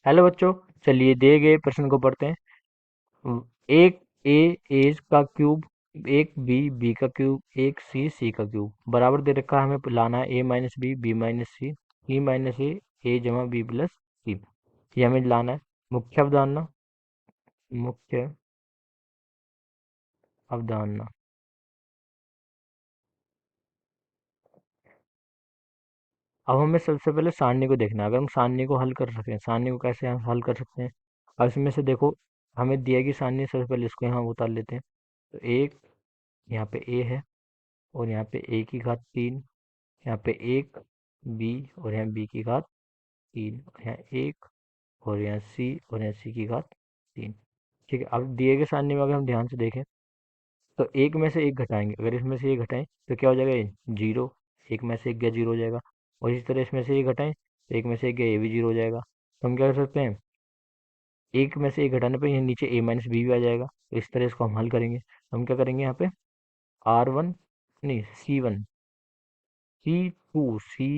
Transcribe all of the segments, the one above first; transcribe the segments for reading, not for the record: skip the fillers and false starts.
Hello बच्चों, चलिए दिए गए प्रश्न को पढ़ते हैं। एक ए का क्यूब, एक बी का क्यूब, एक सी का क्यूब बराबर दे रखा है। हमें लाना है ए माइनस सी माइनस ए जमा बी प्लस सी। ये हमें लाना है। मुख्य अवधारणा, मुख्य अवधारणा। अब हमें सबसे पहले सारणी को देखना है। अगर हम सारणी को हल कर सकें, सारणी को कैसे हम हल कर सकते हैं। अब इसमें से देखो, हमें दिया कि सारणी, सबसे पहले इसको यहाँ उतार लेते हैं। तो एक, यहाँ पे ए है, और यहाँ पे ए की घात 3, यहाँ पे एक बी, और यहाँ बी की घात 3, और यहाँ एक, और यहाँ सी, और यहाँ सी की घात 3। ठीक है। अब दिए गए सारणी में अगर हम ध्यान से देखें, तो एक में से एक घटाएंगे। अगर इसमें से ये घटाएं तो क्या हो जाएगा, ये जीरो। एक में से एक गया, जीरो हो जाएगा। और इसी तरह इसमें से ये घटाएं तो एक में से एक गया, ये भी जीरो हो जाएगा। तो हम क्या कर सकते हैं, एक में से एक घटाने पर ये नीचे ए माइनस बी भी आ जाएगा। तो इस तरह इसको हम हल करेंगे। तो हम क्या करेंगे यहाँ पे, आर वन, नहीं सी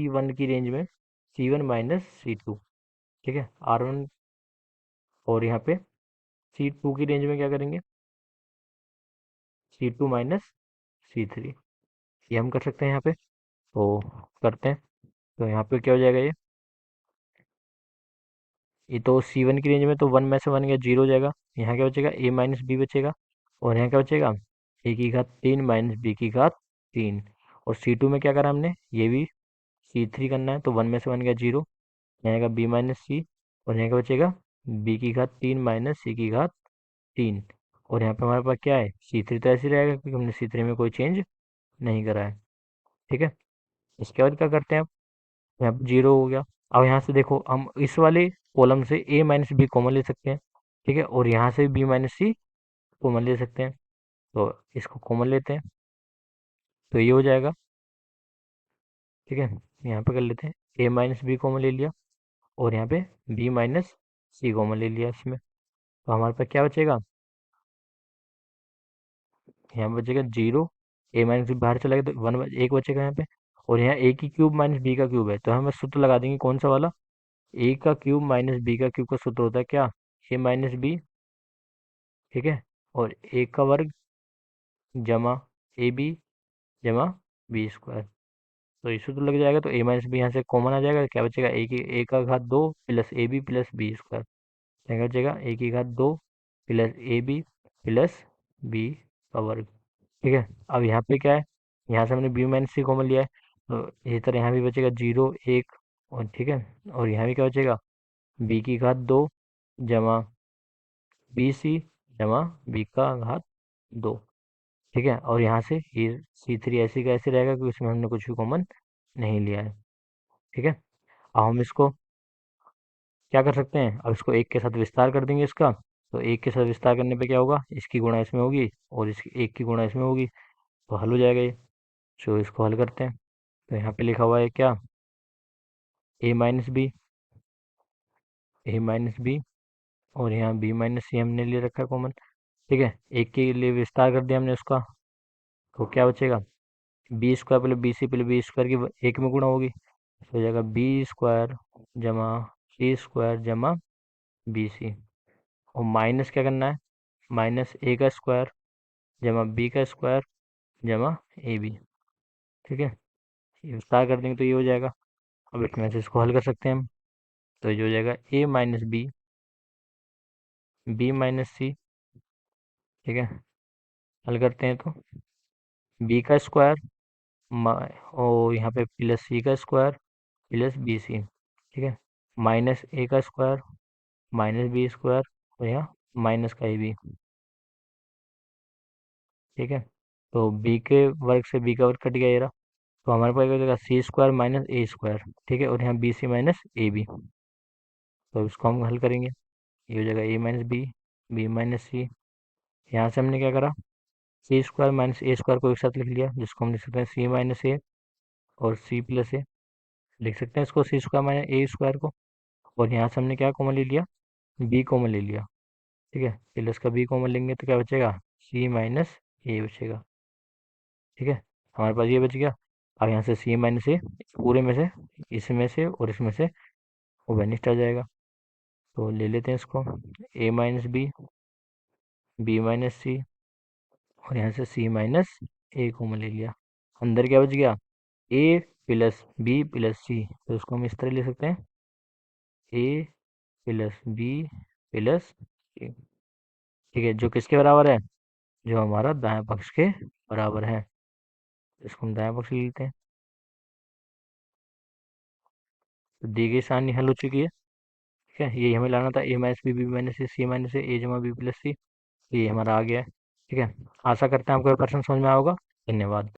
वन की रेंज में सी1 माइनस सी2। ठीक है, आर1। और यहाँ पे सी2 की रेंज में क्या करेंगे, सी2 माइनस सी3। ये हम कर सकते हैं यहाँ पे। तो करते हैं। तो यहाँ पे क्या हो जाएगा, ये तो सी1 की रेंज में, तो वन में से वन गया, जीरो हो जाएगा। यहाँ क्या बचेगा, ए माइनस बी बचेगा। और यहाँ क्या बचेगा, ए की घात 3 माइनस बी की घात 3। और सी2 में क्या करा हमने, ये भी सी3 करना है, तो वन में से वन गया, जीरो। यहाँ का बी माइनस सी, और यहाँ क्या बचेगा, बी की घात 3 माइनस सी की घात 3। और यहाँ पे हमारे पास क्या है, सी3 तो ऐसे ही रहेगा क्योंकि हमने सी3 में कोई चेंज नहीं करा है। ठीक है। इसके बाद क्या करते हैं, अब यहाँ पे जीरो हो गया। अब यहाँ से देखो, हम इस वाले कॉलम से ए माइनस बी कॉमन ले सकते हैं। ठीक है। और यहाँ से बी माइनस सी कॉमन ले सकते हैं। तो इसको कॉमन लेते हैं, तो ये हो जाएगा। ठीक है। यहाँ पे कर लेते हैं, ए माइनस बी कॉमन ले लिया, और यहाँ पे बी माइनस सी कॉमन ले लिया इसमें। तो हमारे पास क्या बचेगा, यहाँ बचेगा जीरो। ए माइनस बी बाहर चला गया तो वन, एक बचेगा यहाँ पे। और यहाँ ए की क्यूब माइनस बी का क्यूब है, तो हम सूत्र लगा देंगे कौन सा वाला, ए का क्यूब माइनस बी का क्यूब का सूत्र होता है क्या, ए माइनस बी। ठीक है। और ए का वर्ग जमा ए बी जमा बी स्क्वायर। तो ये सूत्र लग जाएगा, तो ए माइनस बी यहाँ से कॉमन आ जाएगा, तो क्या बचेगा, ए का घात 2 plus A B plus B square. क्या बचेगा, ए की घात 2 plus A B plus B का वर्ग। ठीक है। अब यहाँ पे क्या है, यहाँ से हमने बी माइनस सी कॉमन लिया है, तो इसी तरह यहाँ भी बचेगा जीरो, एक। और ठीक है, और यहाँ भी क्या बचेगा, बी की घात 2 जमा बी सी जमा बी का घात 2। ठीक है। और यहाँ से ये सी3 ऐसे का ऐसे रहेगा क्योंकि इसमें हमने कुछ भी कॉमन नहीं लिया है। ठीक है। अब हम इसको क्या कर सकते हैं, अब इसको एक के साथ विस्तार कर देंगे इसका। तो एक के साथ विस्तार करने पे क्या होगा, इसकी गुणा इसमें होगी, और इसकी एक की गुणा इसमें होगी, तो हल हो जाएगा ये। तो इसको हल करते हैं। तो यहाँ पे लिखा हुआ है क्या, ए माइनस बी, ए माइनस बी, और यहाँ बी माइनस सी हमने ले रखा है कॉमन। ठीक है। एक के लिए विस्तार कर दिया हमने उसका, तो क्या बचेगा, B square plus B C plus B square की एक में गुणा होगी, तो हो जाएगा बी स्क्वायर जमा सी स्क्वायर जमा बी सी। और माइनस क्या करना है, माइनस ए का स्क्वायर जमा बी का स्क्वायर जमा ए बी। ठीक है। ये विस्तार कर देंगे तो ये हो जाएगा। अब इसमें से इसको हल कर सकते हैं हम। तो ये हो जाएगा ए माइनस बी माइनस सी। ठीक है। हल करते हैं तो बी का स्क्वायर, और यहाँ पे प्लस सी का स्क्वायर प्लस बी सी। ठीक है। माइनस ए का स्क्वायर माइनस बी स्क्वायर, और यहाँ माइनस का ए बी। ठीक है। तो बी के वर्ग से बी का वर्ग कट गया ये रहा। तो हमारे पास क्या हो जाएगा, C square minus A square. ठीक है। और यहाँ B C minus A B. तो इसको हम हल करेंगे, ये हो जाएगा A minus B minus C. यहाँ से हमने क्या करा, C square minus A square को एक साथ लिख लिया, जिसको हम लिख सकते हैं सी माइनस ए और सी प्लस ए। लिख सकते हैं इसको सी स्क्वायर माइनस ए स्क्वायर को। और यहाँ से हमने क्या कॉमन ले लिया, बी कॉमन ले लिया। ठीक है। प्लस का बी कॉमन लेंगे तो क्या बचेगा, सी माइनस ए बचेगा। ठीक है। हमारे पास ये बच गया। अब यहाँ से सी माइनस ए पूरे में से, इसमें से और इसमें से वो बेनिस्ट आ जाएगा। तो ले लेते हैं इसको, ए माइनस बी माइनस सी, और यहाँ से सी माइनस ए कॉमन ले लिया। अंदर क्या बच गया, ए प्लस बी प्लस सी, तो इसको हम इस तरह ले सकते हैं, ए प्लस बी प्लस सी। ठीक है, जो किसके बराबर है, जो हमारा दाएं पक्ष के बराबर है। इसको हम दाएं पक्ष ले लेते हैं। तो दी गई सारणी हल हो चुकी है। ठीक है, यही हमें लाना था, ए माइनस बी माइनस सी माइनस ए जमा बी प्लस सी, ये हमारा आ गया है। ठीक है, आशा करते हैं आपको ये प्रश्न समझ में आया होगा। धन्यवाद।